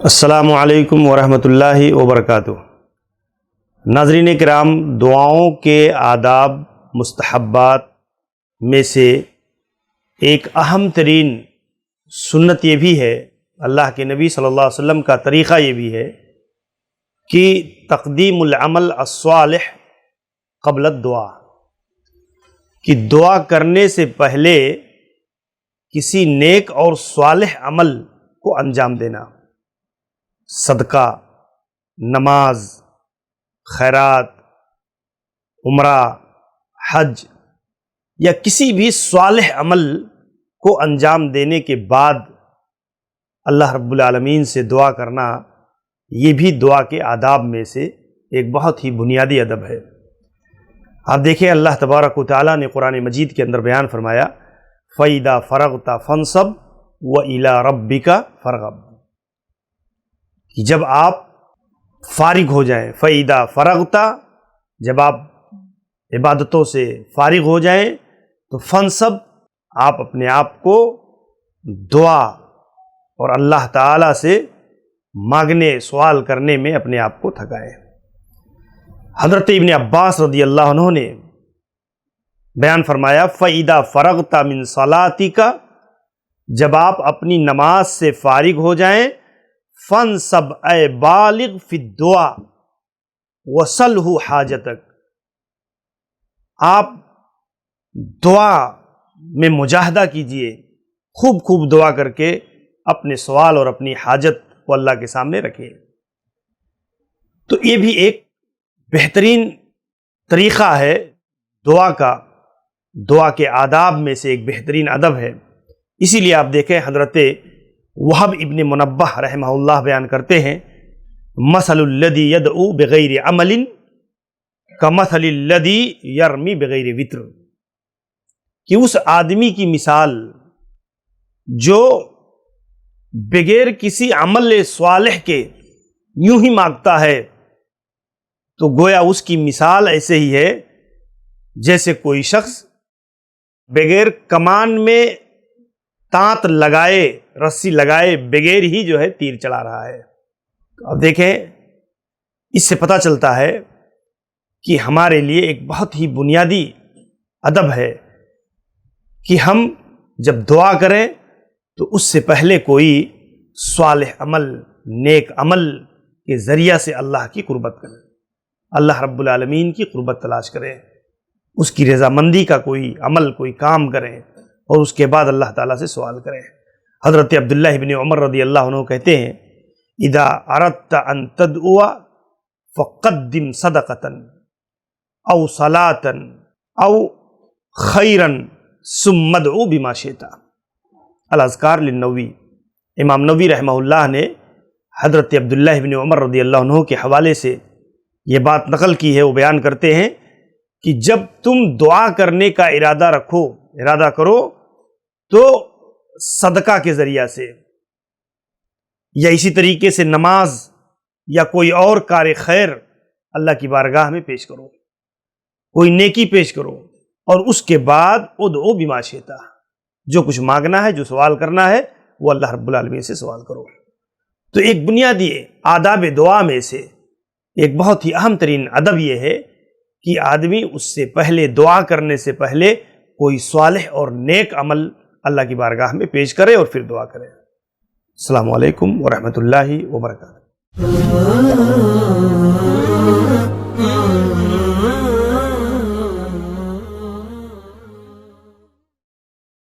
السلام علیکم ورحمۃ اللہ وبرکاتہ۔ ناظرین کرام، دعاؤں کے آداب مستحبات میں سے ایک اہم ترین سنت یہ بھی ہے، اللہ کے نبی صلی اللہ علیہ وسلم کا طریقہ یہ بھی ہے کہ تقدیم العمل الصالح قبل الدعا، کہ دعا کرنے سے پہلے کسی نیک اور صالح عمل کو انجام دینا، صدقہ، نماز، خیرات، عمرہ، حج یا کسی بھی صالح عمل کو انجام دینے کے بعد اللہ رب العالمین سے دعا کرنا، یہ بھی دعا کے آداب میں سے ایک بہت ہی بنیادی ادب ہے۔ آپ دیکھیں، اللہ تبارک و تعالیٰ نے قرآن مجید کے اندر بیان فرمایا، فَإِذَا فَرَغْتَ فَانْصَبْ وَإِلَىٰ رَبِّكَ فَارْغَب، کہ جب آپ فارغ ہو جائیں، فَإِذَا فَرَغْتَ، جب آپ عبادتوں سے فارغ ہو جائیں تو فَانْصَب، آپ اپنے آپ کو دعا اور اللہ تعالیٰ سے مانگنے، سوال کرنے میں اپنے آپ کو تھکائیں۔ حضرت ابن عباس رضی اللہ عنہ نے بیان فرمایا، فَإِذَا فَرَغْتَ مِن صَلَاتِكَ، جب آپ اپنی نماز سے فارغ ہو جائیں، فَانْصَبْ اے بالغ فی الدعا وَصَلْهُ حاجتک، آپ دعا میں مجاہدہ کیجئے، خوب خوب دعا کر کے اپنے سوال اور اپنی حاجت کو اللہ کے سامنے رکھیں۔ تو یہ بھی ایک بہترین طریقہ ہے دعا کا، دعا کے آداب میں سے ایک بہترین ادب ہے۔ اسی لیے آپ دیکھیں، حضرت وہب ابن منبہ رحمہ اللہ بیان کرتے ہیں، مثل الذی یدعو بغیر عمل کمثل الذی یرمی بغیر وطر، کہ اس آدمی کی مثال جو بغیر کسی عمل صالح کے یوں ہی مانگتا ہے، تو گویا اس کی مثال ایسے ہی ہے جیسے کوئی شخص بغیر کمان میں تانت لگائے، رسی لگائے بغیر ہی جو ہے تیر چلا رہا ہے۔ اب دیکھیں، اس سے پتہ چلتا ہے کہ ہمارے لیے ایک بہت ہی بنیادی ادب ہے کہ ہم جب دعا کریں تو اس سے پہلے کوئی صالح عمل، نیک عمل کے ذریعہ سے اللہ کی قربت کریں، اللہ رب العالمین کی قربت تلاش کریں، اس کی رضامندی کا کوئی عمل، کوئی کام کریں، اور اس کے بعد اللہ تعالیٰ سے سوال کریں۔ حضرت عبداللہ ابن عمر رضی اللہ عنہ کہتے ہیں، اذا اردت ان تدعو فقدم صدقۃ او صلاۃ او خیرا ثم ادعو بما شئت۔ الاذکار للنووی، امام نووی رحمہ اللہ نے حضرت عبداللہ ابن عمر رضی اللہ عنہ کے حوالے سے یہ بات نقل کی ہے۔ وہ بیان کرتے ہیں کہ جب تم دعا کرنے کا ارادہ کرو تو صدقہ کے ذریعہ سے، یا اسی طریقے سے نماز یا کوئی اور کار خیر اللہ کی بارگاہ میں پیش کرو، کوئی نیکی پیش کرو، اور اس کے بعد ادعو بما شئت، جو کچھ مانگنا ہے، جو سوال کرنا ہے، وہ اللہ رب العالمین سے سوال کرو۔ تو ایک بنیادی آداب دعا میں سے ایک بہت ہی اہم ترین ادب یہ ہے کہ آدمی اس سے پہلے، دعا کرنے سے پہلے، کوئی صالح اور نیک عمل اللہ کی بارگاہ میں پیش کرے اور پھر دعا کرے۔ السلام علیکم ورحمۃ اللہ وبرکاتہ۔